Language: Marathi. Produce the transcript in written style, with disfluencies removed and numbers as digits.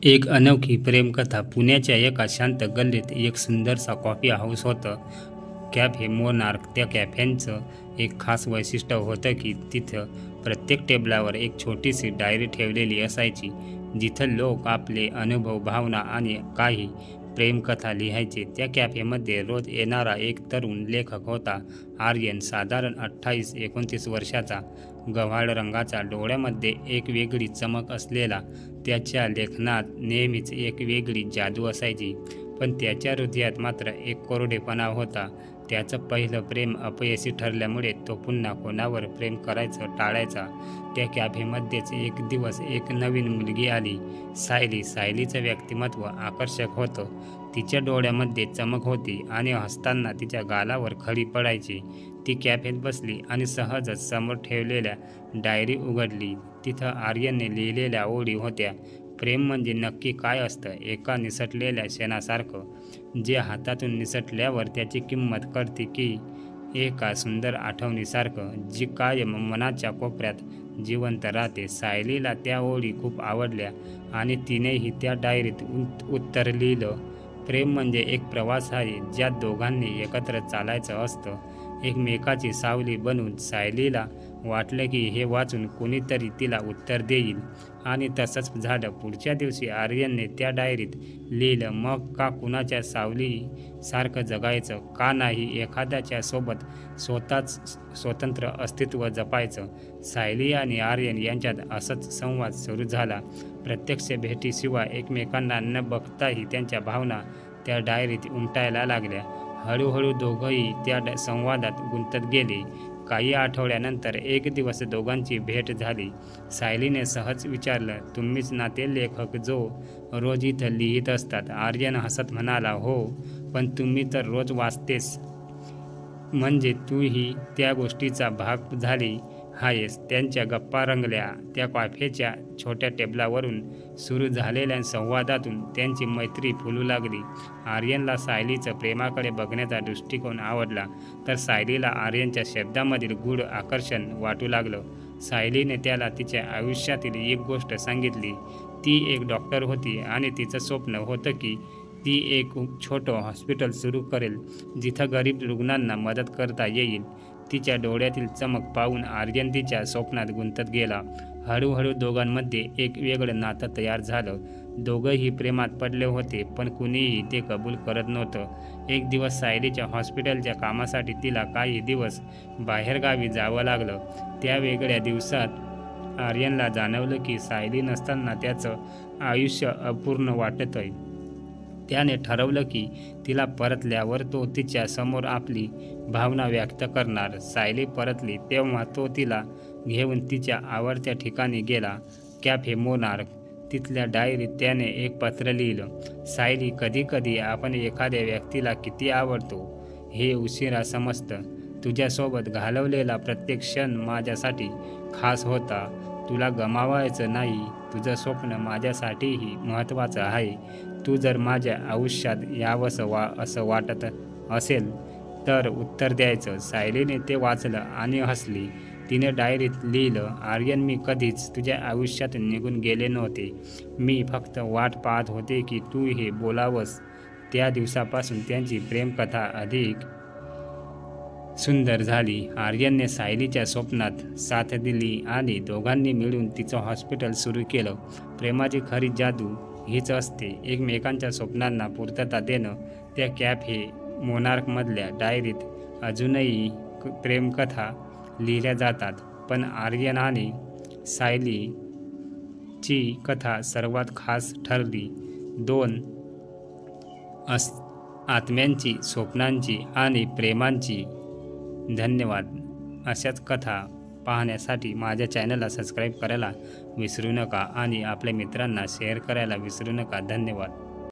एक अनोखी प्रेमकथा. पुण्याच्या एका शांत गल्लीत एक सुंदरसा कॉफी हाऊस होतं, कॅफे मोनार्क. त्या कॅफेचं एक खास वैशिष्ट्य होतं की तिथं प्रत्येक टेबलावर एक छोटीशी डायरी ठेवलेली असायची, जिथं लोक आपले अनुभव, भावना आणि काही प्रेमकथा लिहायचे. त्या कॅफेमध्ये रोज येणारा एक तरुण लेखक होता, आर्यन. साधारण 28-29 वर्षाचा, गव्हाळ रंगाचा, डोळ्यामध्ये एक वेगळी चमक असलेला. त्याच्या लेखनात नेहमीच एक वेगळी जादू असायची, पण त्याच्या हृदयात मात्र एक कोरडेपणा होता. त्याचं पहिलं प्रेम अपयशी ठरल्यामुळे तो पुन्हा कोणावर प्रेम करायचं टाळायचा. त्या कॅफेमध्येच एक दिवस एक नवीन मुलगी आली, सायली. सायलीचं व्यक्तिमत्व आकर्षक होतं. तिच्या डोळ्यामध्ये चमक होती आणि हसताना तिच्या गालावर खळी पडायची. ती कॅफेत बसली आणि सहजच समोर ठेवलेल्या डायरी उघडली. तिथं आर्यनने लिहिलेल्या ओळी होत्या. प्रेम म्हणजे नक्की काय असतं? एका निसटलेल्या क्षणासारखं, जे हातातून निसटल्यावर त्याची किंमत कळते, की एका सुंदर आठवणीसारखं, जी कायम मनाच्या कोपऱ्यात जिवंत राहते. सायलीला त्या ओळी खूप आवडल्या आणि तिनेही त्या डायरीत उत्तर लिहिलं. प्रेम म्हणजे एक प्रवास आहे, ज्यात दोघांनी एकत्र चालायचं असतं, एकमेकाची सावली बनून. सायलीला वाटलं की हे वाचून कोणीतरी तिला उत्तर देईल, आणि तसंच झालं. पुढच्या दिवशी आर्यनने त्या डायरीत लिहिलं, मग का कुणाच्या सावलीसारखं जगायचं? का नाही एखाद्याच्या सोबत स्वतःच स्वतंत्र अस्तित्व जपायचं? सायली आणि आर्यन यांच्यात असंच संवाद सुरू झाला. प्रत्यक्ष भेटीशिवाय एकमेकांना न बघताही त्यांच्या भावना त्या डायरीत उमटायला लागल्या. हळूहळू दोघंही त्या संवादात गुंतत गेले. काही आठवड्यानंतर एक दिवस दोघांची भेट झाली. सायलीने सहज विचारलं, तुम्हीच ना ते लेखक जो रोज इथं लिहित असतात? आर्यन हसत म्हणाला, हो, पण तुम्ही तर रोज वाचतेस, म्हणजे तूही त्या गोष्टीचा भाग झाली आहेस. त्यांच्या गप्पा रंगल्या. त्या कॉफीच्या छोट्या टेबलावरून सुरू झालेल्या संवादातून त्यांची मैत्री फुलू लागली. आर्यनला सायलीचं प्रेमाकडे बघण्याचा दृष्टिकोन आवडला, तर सायलीला आर्यनच्या शब्दामधील गूढ आकर्षण वाटू लागलं. सायलीने त्याला तिच्या आयुष्यातील एक गोष्ट सांगितली. ती एक डॉक्टर होती आणि तिचं स्वप्न होतं की ती एक छोटं हॉस्पिटल सुरू करेल, जिथं गरीब रुग्णांना मदत करता येईल. तिच्या डोळ्यातील चमक पाहून आर्यन तिच्या स्वप्नात गुंतत गेला. हळूहळू दोघांमध्ये एक वेगळं नातं तयार झालं. दोघंही प्रेमात पडले होते, पण कुणीही ते कबूल करत नव्हतं. एक दिवस सायलीच्या हॉस्पिटलच्या कामासाठी तिला काही दिवस बाहेरगावी जावं लागलं. त्या वेगळ्या दिवसात आर्यनला जाणवलं की सायली नसताना त्याचं आयुष्य अपूर्ण वाटतंय. त्याने ठरवलं की तिला परतल्यावर तो तिच्या समोर आपली भावना व्यक्त करणार. सायली परतली तेव्हा तो तिला घेऊन तिच्या आवडत्या ठिकाणी गेला, कॅफे मोनार्क. तिथल्या डायरीत त्याने एक पत्र लिहिलं, सायली, कधी कधी आपण एखाद्या व्यक्तीला किती आवडतो हे उशिरा समजतं. तुझ्यासोबत घालवलेला प्रत्येक क्षण माझ्यासाठी खास होता. तुला गमावायचं नाही. तुझं स्वप्न माझ्यासाठीही महत्त्वाचं आहे. तू जर माझ्या आयुष्यात यावंसं असं वाटत असेल तर उत्तर द्यायचं. सायलीने ते वाचलं आणि हसली. तिने डायरीत लिहिलं, आर्यन, मी कधीच तुझ्या आयुष्यात निघून गेले नव्हते. मी फक्त वाट पाहत होते की तू हे बोलावंस. त्या दिवसापासून त्यांची प्रेमकथा अधिक सुंदर झाली. आर्यनने सायलीच्या स्वप्नात साथ दिली आणि दोघांनी मिळून तिचं हॉस्पिटल सुरू केलं. प्रेमाची खरी जादू हीच असते, एकमेकांच्या स्वप्नांना पूर्तता देणं. त्या कॅफे मोनार्कमधल्या डायरीत अजूनही प्रेमकथा लिहिल्या जातात, पण आर्यन आणि सायलीची कथा सर्वात खास ठरली. दोन आत्म्यांची, स्वप्नांची आणि प्रेमांची. धन्यवाद. अशाच कथा पाहण्यासाठी माझ्या चॅनलला सबस्क्राईब करायला विसरू नका आणि आपल्या मित्रांना शेअर करायला विसरू नका. धन्यवाद.